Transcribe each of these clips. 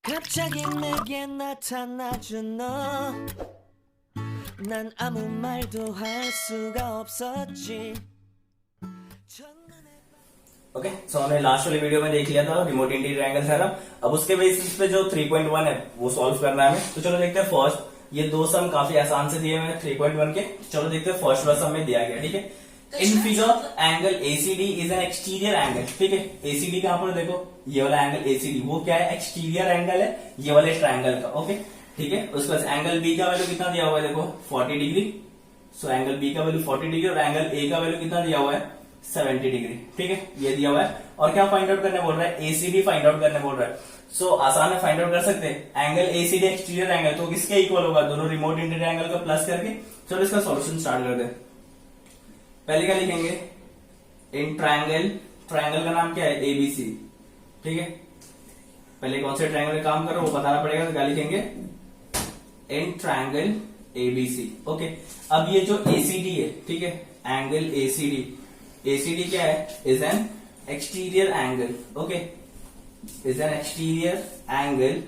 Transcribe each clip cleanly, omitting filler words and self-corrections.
갑자기 내게 나타나준 너, 난 아무 말도 할 수가 없었지. Okay so हमने last वाली video में देख लिया था रिमोट इंटीरियर एंगल थ्योरम। अब उसके बेसिस पे जो 3.1 है वो सॉल्व करना है हमें। तो चलो देखते हैं फर्स्ट। ये दो सम काफी आसान से दिए हुए हैं 3.1 के। चलो देखते हैं फर्स्ट वाला सम में दिया गया। ठीक है, in figure angle ACD is an exterior angle. ठीक है, एसीडी कहां पर देखो, ये वाला एंगल एसीडी वो क्या है, एक्सटीरियर एंगल है ये वाले ट्राइंगल का। ओके ठीक है, उसके बाद एंगल बी का वैल्यू कितना दिया हुआ है, देखो 40 डिग्री। सो एंगल बी का वैल्यू 40 डिग्री और एंगल ए का वैल्यू कितना दिया हुआ है 70 डिग्री। ठीक है, ये दिया हुआ है। और क्या फाइंड आउट करने बोल रहा है, एसीडी फाइंड आउट करने बोल रहा है। सो आसान है, फाइंड आउट कर सकते हैं। एंगल एसीडी एक्सटीरियर एंगल तो किसके इक्वल होगा, दोनों रिमोट इंटीरियर एंगल का प्लस करके। चलो इसका सॉल्यूशन स्टार्ट कर दे। पहले क्या लिखेंगे, इन ट्राइंगल, ट्राइंगल का नाम क्या है एबीसी। ठीक है, पहले कौन से ट्राइंगल में काम कर रहे हो वो बताना पड़ेगा। तो क्या लिखेंगे, इन ट्राइंगल एबीसी। ओके, अब ये जो एसीडी है, ठीक है, एंगल एसीडी, एसीडी क्या है, is an exterior angle. Okay, is an exterior angle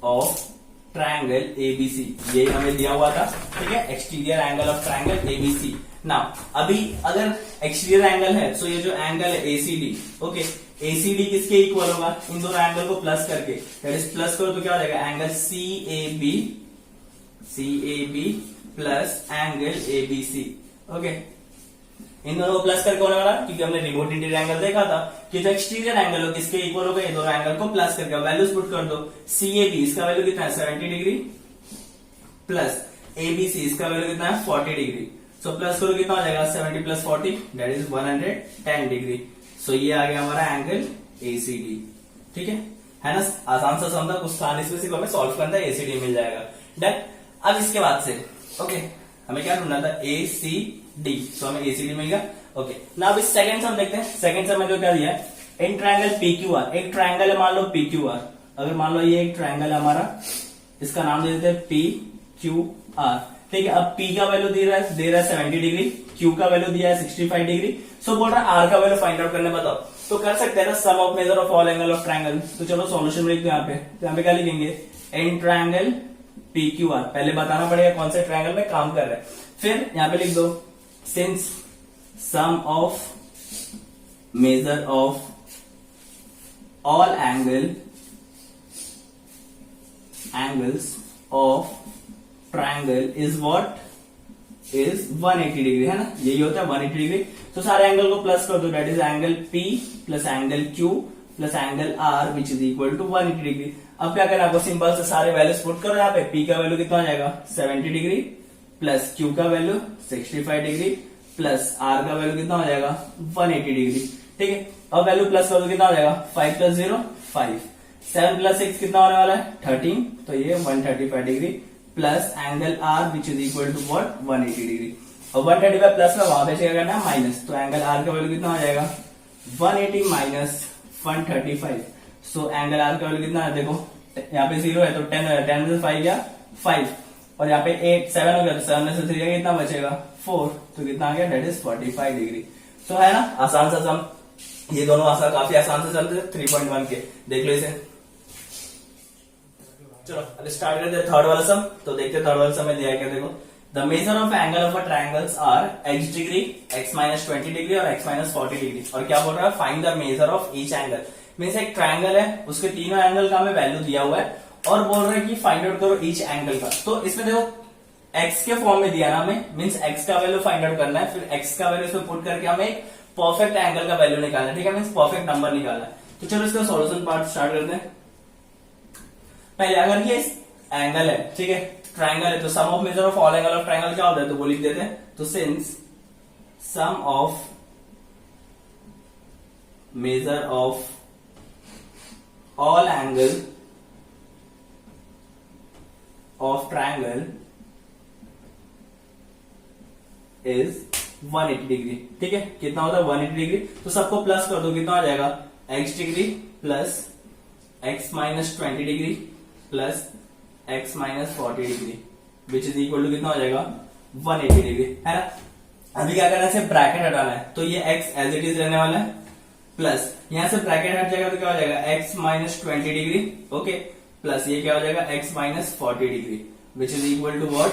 of triangle ABC. ये हमें दिया हुआ था। ठीक है, exterior angle of triangle ABC. Now अभी अगर एक्सटीरियर एंगल है सो ये जो एंगल है एसीडी, ओके, एसीडी किसके इक्वल होगा, इन दोनों एंगल को प्लस करके। दैट इज प्लस करो तो क्या हो जाएगा, angle CAB, CAB plus angle ABC. Okay, इन दोनों को प्लस करके होने वाला, क्योंकि हमने रिमोट इंटीरियर एंगल देखा था कि जो एक्सटीरियर एंगल हो किसके इक्वल होगा, ये दोनों एंगल को प्लस करके वैल्यूज पुट कर दो। सीएबी इसका वैल्यू कितना है 70 डिग्री प्लस एबीसी इसका वैल्यू कितना है 40 डिग्री। सो प्लस करो कितना हो जाएगा 70 प्लस 40 दैट इज 110 डिग्री। सो ये आ गया हमारा एंगल एसीडी। ठीक है ना, आसान सा समझा, कुछ था इसमें, सिर्फ हमें सॉल्व करना है, एसीडी मिल जाएगा। डन। अब इसके बाद से ओके हमें क्या ढूंढना था, ए सी डी। तो हमें एसीडी मिल गया। ओके ना, अब इस सेकंड सम देखते हैं। सेकंड सम में जो क्या दिया है, in triangle P Q R, एक ट्राइंगल है मान लो पी क्यू आर। अगर मान लो ये एक ट्राइंगल है हमारा, इसका नाम दे देते हैं पी क्यू आर। ठीक है, अब पी का वैल्यू दे रहा है 70 डिग्री, क्यू का वैल्यू दिया है 65 डिग्री। सो बोल रहा है आर का वैल्यू फाइंड आउट करने बताओ। तो कर सकते हैं ना, sum of measure of all angle of triangle. तो चलो सॉल्यूशन में लिखते हैं यहाँ पे। तो यहाँ पे क्या लिखेंगे, in triangle P Q R. पहले बताना पड़ेगा कौन से ट्राइंगल में काम कर रहा है। फिर यहाँ पे लिख दो, since sum of measure of all angles of triangle is what, is 180 degree, है ना, यही होता है 180 डिग्री। तो सारे एंगल को प्लस कर दो, that is angle P plus angle Q plus angle R which is equal to 180 degree. अब क्या करना आपको, सिंपल से सारे वैल्यूज पुट करो यहाँ पे। पी का वैल्यू कितना हो जाएगा 70 डिग्री प्लस क्यू का वैल्यू 65 डिग्री प्लस आर का वैल्यू कितना हो जाएगा 180 डिग्री। ठीक है, अब वैल्यू प्लस कर दो, कितना हो जाएगा 5 प्लस 0 5, 7 प्लस 6 कितना होने वाला है 13। तो ये 135 degree plus angle R which is equal to what 180 degree. और 135 प्लस में वहां पे क्या करना है माइनस। तो एंगल आर का वैल्यू कितना हो जाएगा 180 माइनस 135। सो एंगल आर का वैल्यू कितना है, देखो यहाँ पे 0 है तो 10 है, 10 में से 5 गया 5, और यहाँ पे 8 7 हो गया तो 7 में से 3 गया, कितना बचेगा 4। तो कितना आ गया, दैट इज 45 डिग्री। तो है ना आसान सा सम, ये दोनों आसान, काफी आसान से चलते थे 3.1 के। देख लो इसे। चलो अब स्टार्ट करते हैं थर्ड वाला सम। तो देखते हैं थर्ड वाला सम में दिया है क्या, देखो the measure of angle of a triangles are x degree, x minus 20 degree और x माइनस 40 डिग्री। और क्या बोल रहा है, find the measure of each angle. Means एक ट्राइंगल है, उसके तीनों एंगल का हमें वैल्यू दिया हुआ है और बोल रहा है कि फाइंड आउट करो ईच एंगल का। तो इसमें देखो x के फॉर्म में दिया ना हमें, मीन्स x का वैल्यू फाइंड आउट करना है, फिर x का वैल्यू इसमें पुट करके हमें एक परफेक्ट एंगल का वैल्यू निकालना है। ठीक है, मीन्स परफेक्ट नंबर निकालना है। तो चलो इसका सोल्यूशन पार्ट स्टार्ट करते हैं। पहले अगर ये एंगल है, ठीक है, ट्राइंगल है, तो sum of measure of all angle of triangle क्या होता है, तो वो लिख देते हैं। तो since sum of measure of all angle of triangle is 180 degree. ठीक है, कितना होता है 180 डिग्री। तो सबको प्लस कर दो, कितना हो जाएगा x degree plus x minus 20 degree plus x minus 40 degree which is equal to कितना हो जाएगा 180 डिग्री, है ना। अभी क्या करना है, ब्रैकेट हटाना है। तो ये x एज इट इज रहने वाला है प्लस यहां से ब्रैकेट हट जाएगा तो क्या हो जाएगा x minus 20 degree, okay, plus ये क्या हो जाएगा x minus 40 degree which is equal to what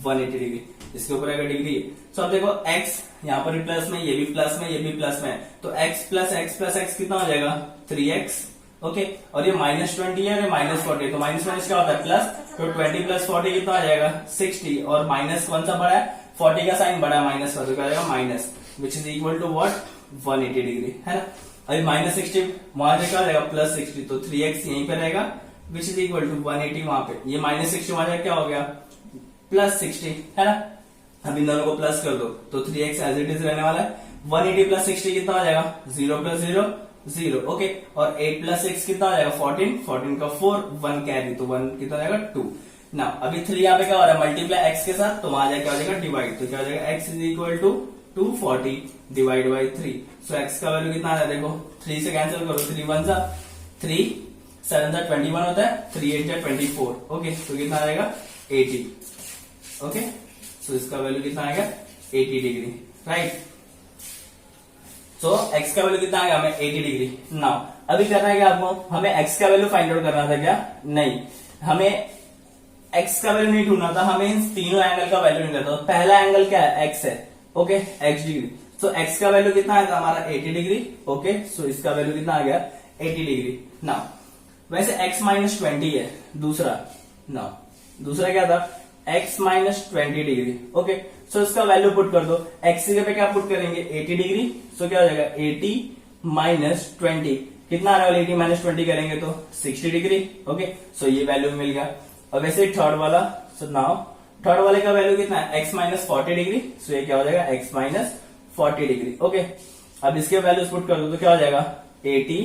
180 degree. इसके ऊपर अगर डिग्री है तो अब देखो x यहाँ पर भी प्लस में, ये भी प्लस में, ये भी प्लस में है, तो x plus x plus x कितना हो जाएगा 3x, ओके, और ये माइनस 20 है और ये माइनस 40, तो माइनस माइनस क्या होता है प्लस, तो 20 प्लस 40 कितना आ जाएगा 60, और माइनस कौन सा बड़ा है 40 का साइन बड़ा है माइनस का, तो क्या आ जाएगा minus which is equal to what 180 degree, है ना। अभी माइनस 60 वहां से क्या हो जाएगा प्लस 60, तो 3x यहीं पे रहेगा विच इज इक्वल टू 180 वहां पे, ये माइनस 60 वहां जाके क्या हो गया प्लस 60, है ना। अब इन दोनों को प्लस कर दो तो 3x एज इट इज रहने वाला है, 180 प्लस 60 कितना आ जाएगा 0 प्लस 0 0, ओके, और 8 प्लस 6 कितना आ जाएगा 14, 14 का 4, 1 कैरी, तो 1 कितना आ जाएगा 2। ना अभी 3 यहाँ पे क्या हो रहा है मल्टीप्लाई x के साथ, तो वहां जाके क्या हो जाएगा डिवाइड, तो क्या हो जाएगा x is equal to 240 divide by 3, so x का वैल्यू कितना आ रहा है देखो 3 से कैंसिल करो, 3 1 सा 3 7 सा 21 होता है, 3 8 जा 24, ओके, तो कितना आएगा 80, ओके, सो इसका वैल्यू कितना आएगा 80 डिग्री, राइट। सो x का वैल्यू कितना आएगा हमें 80 डिग्री। नाउ अभी करना है क्या आपको, हमें x का वैल्यू फाइंड आउट करना था क्या, नहीं, हमें x का वैल्यू नहीं ढूंढना था, हमें इन तीनों एंगल का वैल्यू निकालना था। पहला एंगल क्या है x है, ओके, x डिग्री, सो x का वैल्यू कितना आएगा हमारा 80 डिग्री, ओके, सो इसका वैल्यू कितना आ गया 80 डिग्री। नाउ वैसे x माइनस 20 है दूसरा, नाउ दूसरा क्या था x माइनस 20 डिग्री, ओके, सो इसका वैल्यू पुट कर दो, x पे क्या पुट करेंगे 80 डिग्री, सो क्या हो जाएगा 80 माइनस 20, कितना आ रहा है 80 माइनस 20 करेंगे तो 60 डिग्री, ओके, सो ये वैल्यू मिल गया। अब वैसे थर्ड वाला, सो नाउ थर्ड वाले का वैल्यू कितना है x माइनस 40 डिग्री, सो ये क्या हो जाएगा x माइनस 40 डिग्री, ओके। अब इसके वैल्यूज पुट कर दो तो क्या हो जाएगा 80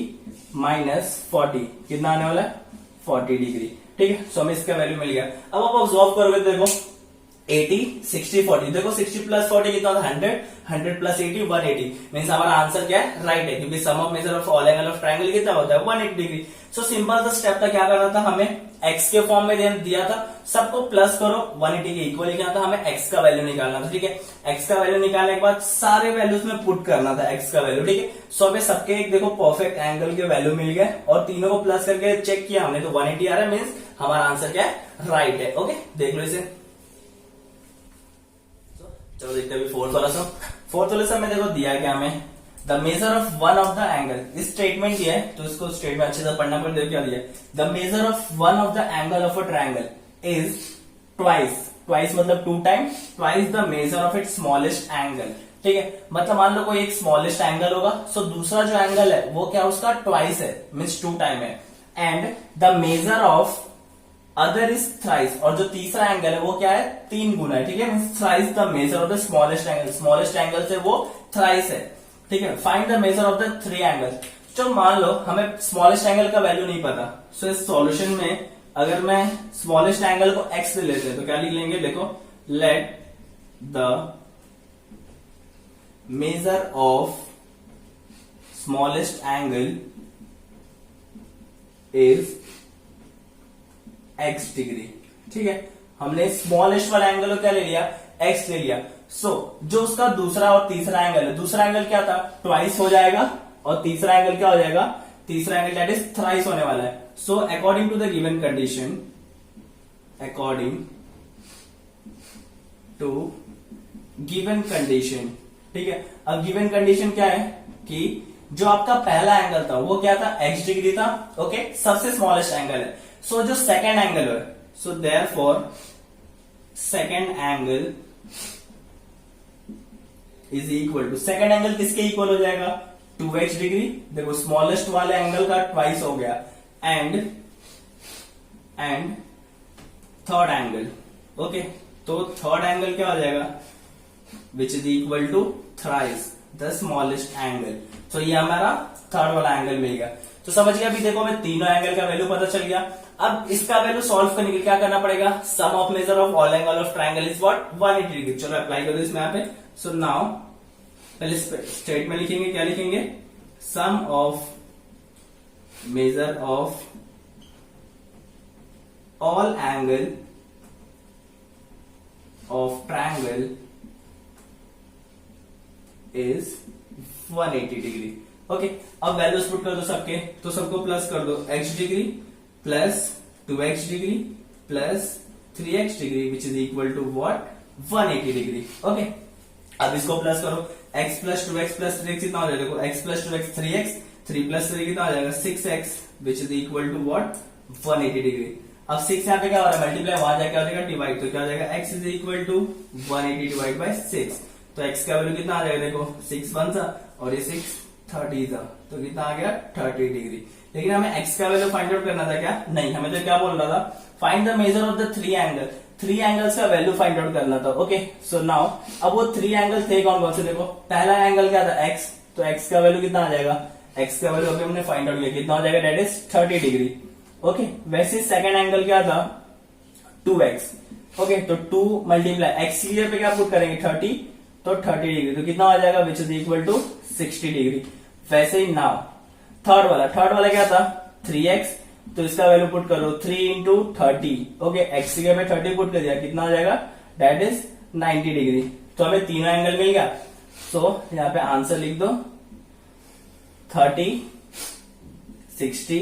माइनस 40 कितना आने वाला है 40 डिग्री, ठीक है, सो हमें इसका वैल्यू मिल गया। अब आप ऑब्जर्व करोगे देखो 80 60 40, देखो 60 प्लस 40 कितना था 100, 100 प्लस 80 180, मीन्स हमारा आंसर क्या है राइट है, क्योंकि sum of measure of all angle of triangle कितना होता है 180 डिग्री। सो सिंपल सा स्टेप था, क्या करना था हमें x के फॉर्म में दिया था, सबको प्लस करो 180 के इक्वल लिखना था, हमें x का वैल्यू निकालना था, ठीक है, x का वैल्यू निकालने के बाद सारे वैल्यूज में पुट करना था x का वैल्यू, ठीक है। सो अभी सबके एक देखो परफेक्ट एंगल के वैल्यू मिल गए और तीनों को प्लस करके चेक किया हमने, तो 180 आ रहा है, मीन्स हमारा आंसर क्या है राइट है, ओके, देख लो इसे। चलो देखते हैं फोर्थ वाला सम। फोर्थ वाले सम में देखो दिया क्या हमें, the measure of one of the angle, इस स्टेटमेंट दिया है तो इसको स्टेटमेंट अच्छे से पढ़ना पड़ेगा, क्या दिया है the measure of one of the angle of a triangle is twice, twice मतलब 2 times, twice the measure of its smallest angle, ठीक है, मतलब मान लो कोई एक स्मॉलेस्ट एंगल होगा, सो दूसरा जो एंगल है वो क्या उसका ट्वाइस है, मीन्स 2 टाइम है, and the measure of other is thrice, और जो तीसरा एंगल है वो क्या है 3 गुना है, ठीक है, thrice the measure of the smallest angle, smallest angle से वो थ्राइस है, ठीक है। Find the measure of the 3 angle, तो मान लो हमें स्मॉलेस्ट एंगल का वैल्यू नहीं पता, सो इस सॉल्यूशन में अगर मैं स्मॉलेस्ट एंगल को x ले लेते हैं तो क्या लिख लेंगे, देखो let the measure of smallest angle is x degree, ठीक है, हमने स्मॉलेस्ट वाला एंगल को क्या ले लिया x ले लिया। सो जो उसका दूसरा और तीसरा एंगल है, दूसरा एंगल क्या था ट्वाइस हो जाएगा और तीसरा एंगल क्या हो जाएगा, तीसरा एंगल दैट इज थ्राइस होने वाला है। So according to the given condition, according to given condition, ठीक है, अब गिवन कंडीशन क्या है कि जो आपका पहला एंगल था वो क्या था x डिग्री था, ओके, सबसे स्मॉलेस्ट एंगल है। सो जो सेकेंड एंगल है, so therefore second angle is equal to, second angle किसके इक्वल हो जाएगा 2x डिग्री, देखो स्मॉलेस्ट वाले एंगल का ट्वाइस हो गया, एंड थर्ड एंगल, ओके, तो थर्ड एंगल क्या हो जाएगा which is equal to thrice the smallest angle, तो ये हमारा थर्ड वाला एंगल मिल गया। तो समझ गया, अभी देखो हमें तीनों एंगल का वैल्यू पता चल गया। अब इसका वैल्यू सॉल्व करने के लिए क्या करना पड़ेगा, sum of measure of all angle of triangle is what 180 degree. चलो अप्लाई करो इसमें यहाँ पे। सो नाउ पहले स्टेट में लिखेंगे, क्या लिखेंगे, sum of measure of all angle of triangle is 180 degree, okay, अब वैल्यूज पुट कर दो सबके, तो सबको प्लस कर दो, x degree plus 2x degree plus 3x degree which is equal to what 180 degree. Okay, अब इसको प्लस करो, x plus 2x plus 3x कितना हो जाएगा, देखो x plus 2x 3x, 3 plus 3 कितना हो जाएगा 6x which is equal to what 180 degree. अब 6 यहाँ पे क्या हो रहा है मल्टीप्लाई, वहां जाके आ जाएगा डिवाइड, तो क्या हो जाएगा x is equal to 180 divide by 6, तो x का वैल्यू कितना आ जाएगा, देखो 6 1 सा और ये 6 30 था, तो कितना आ गया 30 डिग्री। लेकिन हमें x का वैल्यू फाइंड आउट करना था क्या, नहीं, हमें तो क्या बोल रहा था, find the measure of the 3 angle, 3 angles का वैल्यू फाइंड आउट करना था। ओके, सो नाउ अब वो 3 एंगल थे कौन कौन से, देखो पहला एंगल क्या था x, तो x का वैल्यू कितना आ जाएगा, x का वैल्यू अभी हमने फाइंड आउट किया, कितना हो जाएगा, दैट इज 30 डिग्री। ओके, वैसे सेकंड एंगल क्या था 2x। ओके, तो 2 मल्टीप्लाई x की जगह पे क्या पुट करेंगे 30, तो 30 डिग्री, तो कितना आ जाएगा which is equal to 60 degree. वैसे ही नाउ थर्ड वाला क्या था 3x, तो इसका वैल्यू पुट करो 3 इंटू 30। ओके, x की जगह पे 30 पुट कर दिया, कितना आ जाएगा, दैट इज 90 डिग्री। तो हमें तीनों एंगल मिल गया, सो यहाँ पे आंसर लिख दो 30 60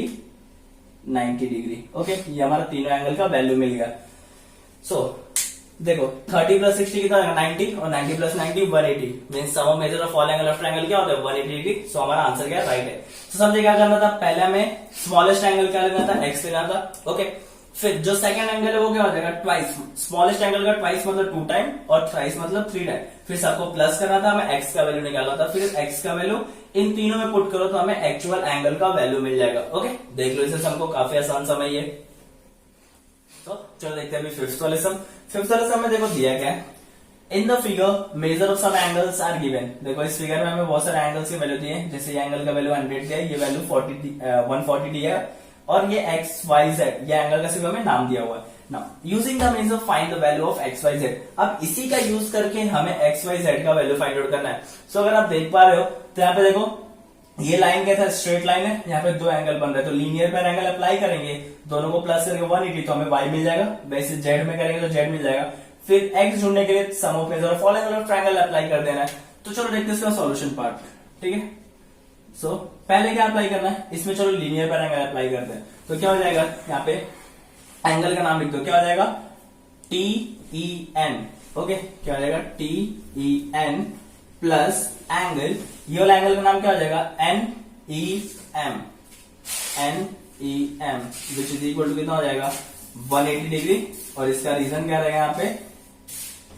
90 डिग्री। ओके, ये हमारा तीनों एंगल का वैल्यू मिल गया। सो देखो 30 प्लस 60 कितना होगा 90, और 90 plus 90 180, means sum of measure of all angle of triangle क्या होता है 180 डिग्री। सो हमारा आंसर क्या राइट है। तो समझे क्या करना था, पहले हमें स्मॉलेस्ट एंगल क्या लेना था, x लेना था। ओके, फिर जो सेकंड एंगल है वो क्या हो जाएगा ट्वाइस, स्मॉलेस्ट एंगल का ट्वाइस मतलब 2 टाइम और थ्राइस मतलब 3 टाइम, फिर सबको प्लस करना था, हमें x का वैल्यू निकालना था, फिर x का वैल्यू इन तीनों में पुट करो तो हमें एक्चुअल एंगल का वैल्यू मिल जाएगा। ओके, देख लो इसे हमको काफी आसान समय है। तो चलो देखते हैं अभी फिफ्थ वाले सम। फिफ्थ वाले सम में देखो दिया क्या है, in the figure measure of sum angles are given. देखो इस फिगर में हमें बहुत सारे एंगल्स के वैल्यू दिए हैं, जैसे ये एंगल का वैल्यू 100 दिया है, ये वैल्यू 140 दिया है, और ये एक्स वाई जेड ये एंगल का सिर्फ हमें नाम दिया हुआ है। Now using the means of find the value of X Y Z, अब इसी का यूज करके हमें एक्स वाई जेड का वैल्यू फाइंड आउट करना है। सो अगर आप देख पा रहे हो तो यहाँ पे देखो ये लाइन क्या था, स्ट्रेट लाइन है, यहाँ पे 2 एंगल बन रहे हैं, तो लीनियर पर एंगल अप्लाई करेंगे, दोनों को प्लस करके 180, तो हमें y मिल जाएगा, वैसे z में करेंगे तो z मिल जाएगा, फिर x ढूंढने के लिए sum of measure of all angle of triangle apply कर देना है। तो चलो देखते हैं इसका सॉल्यूशन पार्ट, ठीक है। सो पहले क्या अप्लाई करना है, इसमें चलो लीनियर पर एंगल अप्लाई करते हैं, तो क्या हो जाएगा, यहाँ पे एंगल का नाम लिख दो, क्या हो जाएगा TEN। ओके, क्या हो जाएगा TEN प्लस एंगल, ये वाला एंगल का नाम क्या हो जाएगा NEM which is equal to कितना हो जाएगा 180 डिग्री, और इसका रीजन क्या रहेगा, यहाँ पे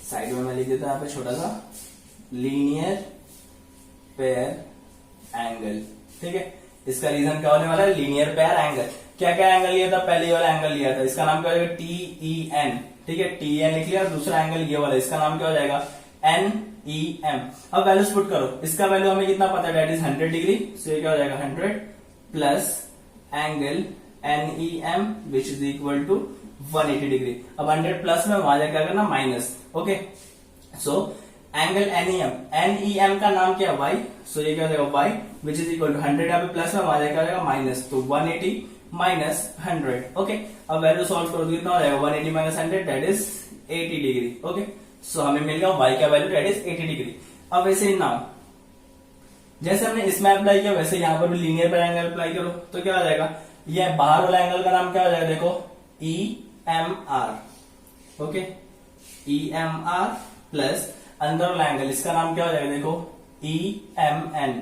साइड में मैं लिख देता हूं, यहाँ पे छोटा सा लीनियर पेयर एंगल, ठीक है। इसका रीजन क्या होने वाला है, लीनियर पेयर एंगल। क्या क्या एंगल लिया था, पहले वाला एंगल लिया था, इसका नाम क्या हो जाएगा TEN, ठीक है, TEN लिख लिया, और दूसरा एंगल ये वाला, इसका नाम क्या हो जाएगा NEM। अब वैल्यूज पुट करो, इसका वैल्यू हमें कितना पता है, दैट इज 100 डिग्री, सो ये क्या हो जाएगा 100 plus angle NEM which is equal to 180 degree. अब 100 प्लस में वहां जाकर क्या करना minus. Okay, so angle NEM का नाम क्या है y, सो ये क्या हो जाएगा y which is equal to 100, यहाँ पे प्लस में वहां जाकर जाएगा माइनस, तो 180 माइनस 100। ओके, अब वैल्यू सॉल्व करो तो कितना हो जाएगा 180 minus 100 that is 80 degree. Okay, so हमें मिल गया y का वैल्यू दैट इज 80 डिग्री। अब वैसे ही नाउ जैसे हमने इसमें अप्लाई किया वैसे यहाँ पर भी लीनियर पर एंगल अप्लाई करो, तो क्या हो जाएगा, ये बाहर वाला एंगल का नाम क्या हो जाएगा, देखो EMR। ओके, EMR प्लस अंदर वाला एंगल, इसका नाम क्या हो जाएगा, देखो EMN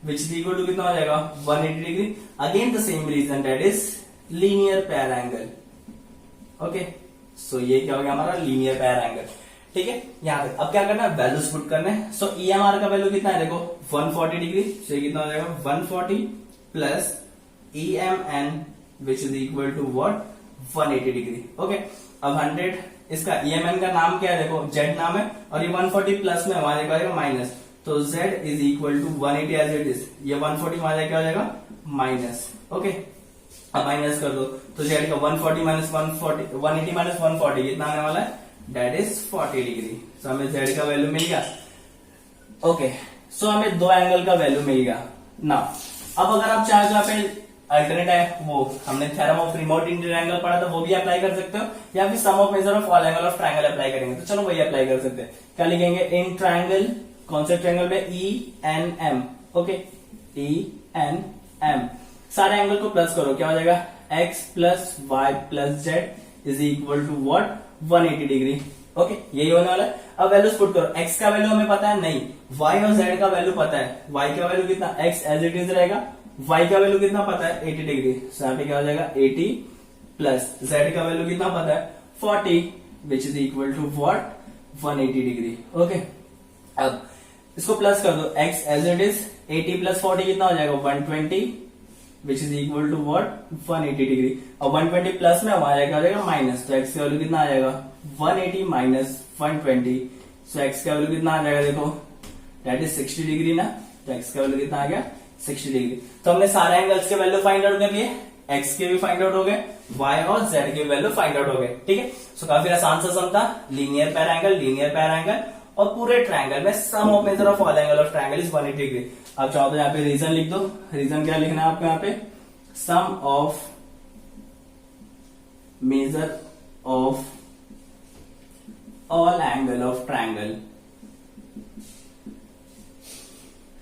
which is equal to कितना हो जाएगा 180 degree. Again the same reason that is linear pair angle. Okay, so ये क्या हो गया हमारा लीनियर पेयर एंगल, ठीक है। यहाँ पे अब क्या करना है, वैल्यूज पुट करने हैं। सो EMR का वैल्यू कितना है, देखो 140 डिग्री, सो ये कितना हो जाएगा 140 plus EMN which is equal to what 180 degree. Okay, अब 100 इसका EMN का नाम क्या है, देखो Z नाम है, और ये 140 प्लस में वहां जाएगा माइनस, तो Z is equal to 180 as it is, ये 140 वहां जाएगा क्या हो जाएगा माइनस। ओके, अब माइनस कर दो, तो Z का 140 माइनस 180 माइनस 140 कितना आने वाला है, दैट इज 40 डिग्री। सो हमें Z का वैल्यू मिल गया। ओके, सो हमें 2 एंगल का वैल्यू मिल गया ना। अब अगर आप चाहे तो यहाँ पे अल्टरनेट है, वो हमने theorem of remote interior angle पढ़ा था, वो भी अप्लाई कर सकते हो, या फिर sum of measure of all angle of triangle apply करेंगे, तो चलो वही अप्लाई कर सकते हैं। क्या लिखेंगे, इन ट्रायंगल कौन से ट्रायंगल में, E N M, okay, E N M. सारे एंगल को प्लस करो, क्या हो जाएगा, x plus Y plus Z is equal to what, 180 degree, okay, यही होने वाला है। अब वैल्यूज पुट करो, x का वैल्यू हमें पता है नहीं, y और z का वैल्यू पता है, y का वैल्यू कितना, x एज इट इज रहेगा, y का वैल्यू कितना पता है, 80 डिग्री, सो यहाँ पे क्या हो जाएगा 80 प्लस z का वैल्यू कितना पता है 40 which is equal to what, 180 degree, okay. अब इसको प्लस कर दो, x as it is 80 plus 40 कितना हो जाएगा 120 which is equal to what, 180 degree. और 120 प्लस में हमारा क्या हो जाएगा माइनस, तो x का वैल्यू कितना आ जाएगा 180 माइनस 120, सो x का वैल्यू कितना आ जाएगा, देखो दैट इज 60 डिग्री ना, तो x का वैल्यू कितना आ गया 60 डिग्री। तो हमने सारे एंगल्स के वैल्यू फाइंड आउट कर लिए, x के भी फाइंड आउट हो गए, y और z के वैल्यू फाइंड आउट हो गए, ठीक है। सो काफी आसान सा सम था, लीनियर पैर एंगल और पूरे ट्रायंगल में sum of measure of all angle of triangle is 180 degree. आप चाहो तो यहाँ पे रीजन लिख दो, रीजन क्या लिखना है आपको यहाँ पे, sum of measure of all angle of triangle,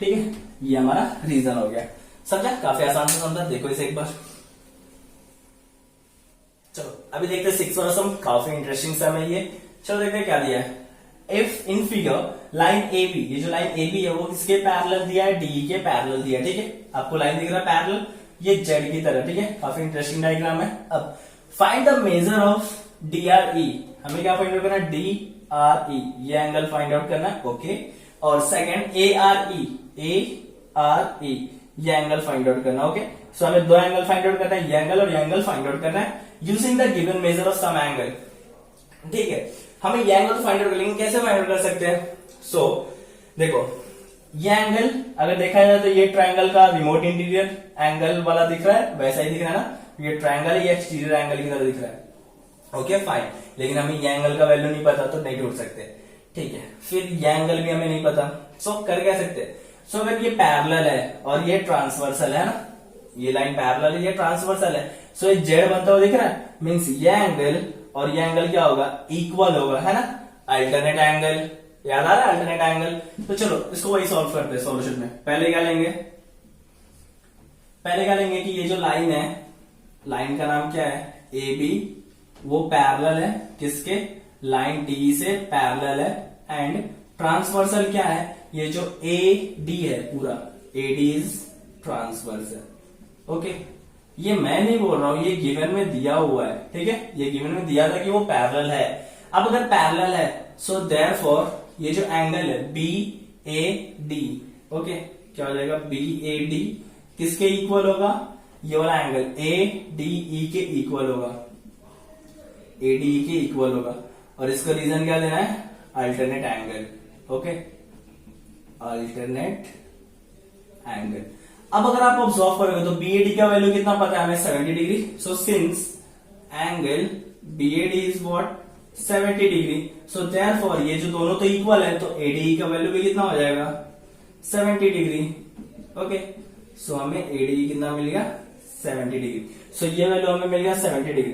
ठीक है, ये हमारा रीजन हो गया। समझा, काफी आसान से समझा, देखो इसे एक बार। चलो अभी देखते हैं 6 वाला सम, काफी इंटरेस्टिंग सम है ये। चलो देखते हैं क्या दिया है। If in figure line A B, ये जो लाइन ए बी है वो किसके पैरेलल दिया है, डी के पैरेलल दिया है, ठीक है। आपको लाइन दिख रहा है पैरेलल, ये जेड की तरह, ठीक है, काफी इंटरेस्टिंग डायग्राम है। अब find the measure of D R ई, हमें क्या फाइंड आउट करना है, डी आर ई, ये एंगल फाइंड आउट करना है, ओके। और सेकंड ए आर ई, ये एंगल फाइंड आउट करना, ओके। सो हमें दो एंगल फाइंड आउट करना है, ये एंगल और ये एंगल फाइंड आउट करना है using the given measure of sum angle, ठीक है। हमें ये एंगल तो फाइंड आउट कर लेंगे, कैसे फाइंड आउट कर सकते हैं, सो देखो ये एंगल अगर देखा जाए तो ये ट्रायंगल का रिमोट इंटीरियर एंगल वाला दिख रहा है, वैसा ही दिख रहा है ना, ये ट्रायंगल है, ये एक्सटीरियर एंगल की तरह दिख रहा है, ओके फाइन। लेकिन हमें ये एंगल का वैल्यू नहीं पता तो नहीं ढूंढ सकते, ठीक है। फिर ये एंगल भी हमें नहीं पता, सो कर क्या सकते, सो अगर ये पैरेलल है और ये ट्रांसवर्सल है ना, ये लाइन पैरेलल है, ये ट्रांसवर्सल है, सो ये जेड बनता हुआ दिख रहा है, मीन्स ये एंगल और ये एंगल क्या होगा, इक्वल होगा, है ना, अल्टरनेट एंगल, याद आ रहा है अल्टरनेट एंगल। तो चलो इसको वही सॉल्व करते हैं सॉल्यूशन में। पहले क्या लेंगे कि ये जो लाइन है, लाइन का नाम क्या है, ए बी, वो पैरेलल है किसके, लाइन डी से पैरेलल है, एंड ट्रांसवर्सल क्या है, ये जो ए डी है पूरा, ए डी इज ट्रांसवर्सल, ओके। ये मैं नहीं बोल रहा हूं, ये गिवन में दिया हुआ है, ठीक है, ये गिवन में दिया था कि वो पैरेलल है। अब अगर पैरेलल है सो देयरफॉर ये जो एंगल है बी ए डी, ओके, क्या हो जाएगा, बी ए डी किसके इक्वल होगा, ये वाला एंगल ए डी ई के इक्वल होगा, ए डी ई के इक्वल होगा। और इसका रीजन क्या देना है, alternate angle, okay, alternate angle. अब अगर आप ऑब्जर्व करोगे तो बी ए डी का वैल्यू कितना पता है हमें, 70 degree. So since angle B A D is what, 70 degree, so therefore ये जो दोनों तो इक्वल है, तो एडी का वैल्यू भी कितना हो जाएगा 70 डिग्री, ओके। सो हमें एडी कितना मिल गया 70 डिग्री, सो ये वैल्यू हमें मिल गया 70 डिग्री।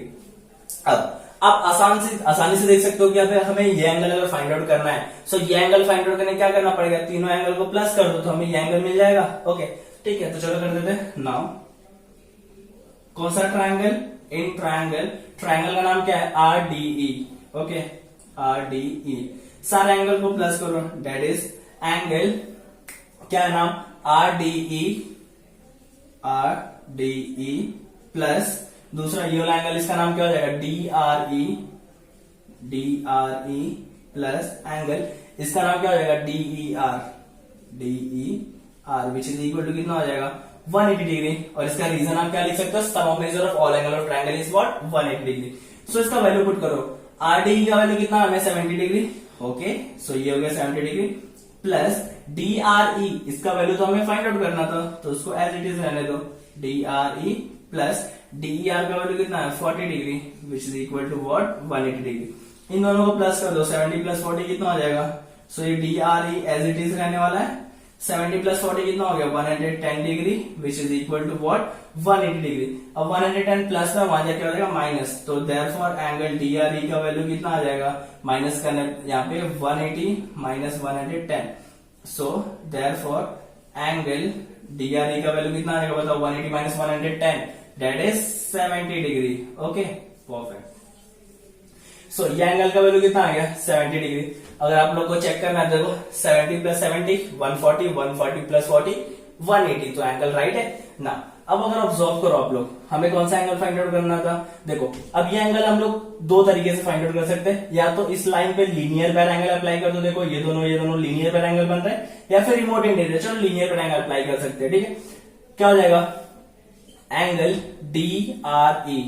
अब आप आसानी से देख सकते हो कि यहाँ पे हमें ये एंगल अगर फाइंड आउट करना है, सो ये एंगल फाइंड आउट करने क्या करना पड़ेगा, तीनों एंगल को प्लस कर दो तो हमें ये एंगल मिल जाएगा, ओके, ठीक है। तो चलो कर देते हैं नाउ, कौन सा ट्रायंगल, इन ट्रायंगल का नाम क्या है, R D E, okay, R D E, सारे एंगल को प्लस करो, दैट इज एंगल क्या है नाम, आर डी ई प्लस दूसरा ये वाला एंगल, इसका नाम क्या हो जाएगा, D R E plus angle, इसका नाम क्या हो जाएगा, D E R which is equal to कितना हो जाएगा 180 डिग्री। और इसका रीजन आप क्या लिख सकते हो, sum of measure of all angle of triangle is what, 180 degree. So इसका वैल्यू पुट करो, आर डी का वैल्यू कितना हमें 70 डिग्री, ओके, सो ये हो गया 70 डिग्री प्लस डी आर ई, इसका वैल्यू तो हमें फाइंड आउट करना था तो उसको एज इट इज रहने दो, D R E plus D R का वैल्यू कितना है 40 degree which is equal to what 180 degree. इन दोनों को प्लस कर दो, 70 प्लस 40 कितना हो जाएगा, सो ये D R E as it is रहने वाला है, 70 प्लस 40 कितना हो गया 110 degree which is equal to what 180 degree. अब 110 प्लस में वहां जाके हो जाएगा माइनस, तो देयरफॉर एंगल डी आर ई का वैल्यू कितना आ जाएगा, माइनस करने यहाँ पे 180 minus 110, so therefore angle DRE का वैल्यू कितना आएगा बताओ, 180 minus 110 that is 70 degree. Okay perfect. So ये एंगल का वैल्यू कितना आ गया 70 डिग्री। अगर आप लोग को चेक करना है देखो 70 प्लस 70 140, 140 प्लस 40 180, तो एंगल राइट है ना। अब अगर ऑब्जर्व करो आप लोग, हमें कौन सा एंगल फाइंड आउट करना था, देखो अब ये एंगल हम लोग दो तरीके से फाइंड आउट कर सकते हैं, या तो इस लाइन पे लीनियर पैर एंगल अप्लाई कर दो, देखो ये दोनों लीनियर पैर एंगल बन रहे हैं, या फिर रिमोट इंटीरियर, चलो लीनियर पैर एंगल अप्लाई कर सकते हैं। ठीक है, क्या हो जाएगा एंगल DRE,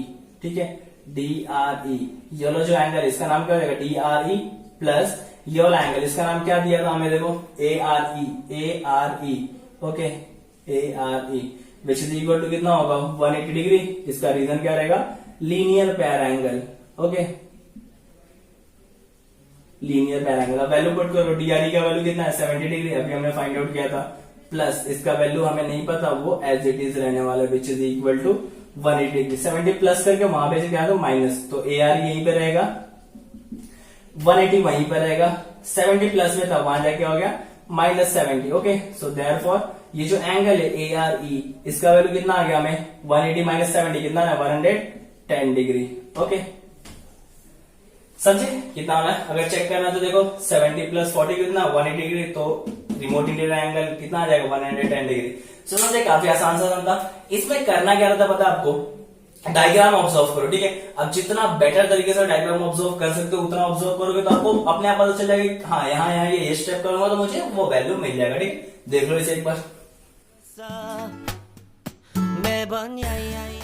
ठीक है DRE, ये वाला जो एंगल इसका नाम क्या हो जाएगा DRE, प्लस ये वाला एंगल इसका नाम क्या दिया था हमें, देखो ARE, okay ARE which is equal to कितना होगा 180 डिग्री। इसका रीजन क्या रहेगा, लीनियर पैर एंगल। ओके लीनियर पैर एंगल। अब वैल्यू पुट करो, DRE का वैल्यू कितना है 70 डिग्री, अभी हमने फाइंड आउट किया था, प्लस इसका वैल्यू हमें नहीं पता, वो एज इट इज रहने वाला which is equal to 180 degree. 70 plus करके वहां पे क्या दो माइनस, तो ARE यहीं पे रहेगा, 180 वहीं पर रहेगा, 70 प्लस में था वहां जाके हो गया माइनस 70। ओके सो देयरफॉर ये जो एंगल है ARE, इसका वैल्यू कितना आ गया हमें 180 माइनस 70 कितना है 110 डिग्री। ओके समझे कितना होना है। अगर चेक करना तो देखो 70 प्लस 40 कितना 180 डिग्री, तो रिमोट इंटीरियर एंगल कितना आ जाएगा 110 डिग्री। समझे काफी आसान सा था। इसमें करना क्या रहता पता आपको, डायग्राम ऑब्जर्व करो। ठीक है, अब जितना बेटर तरीके से डायग्राम ऑब्जर्व कर सकते हो उतना ऑब्जर्व करोगे तो आपको अपने आप पता चल जाएगा कि हाँ यहाँ ये स्टेप करूंगा तो मुझे वो वैल्यू मिल जाएगा। ठीक देख लो इसे एक बार। 매번 야야야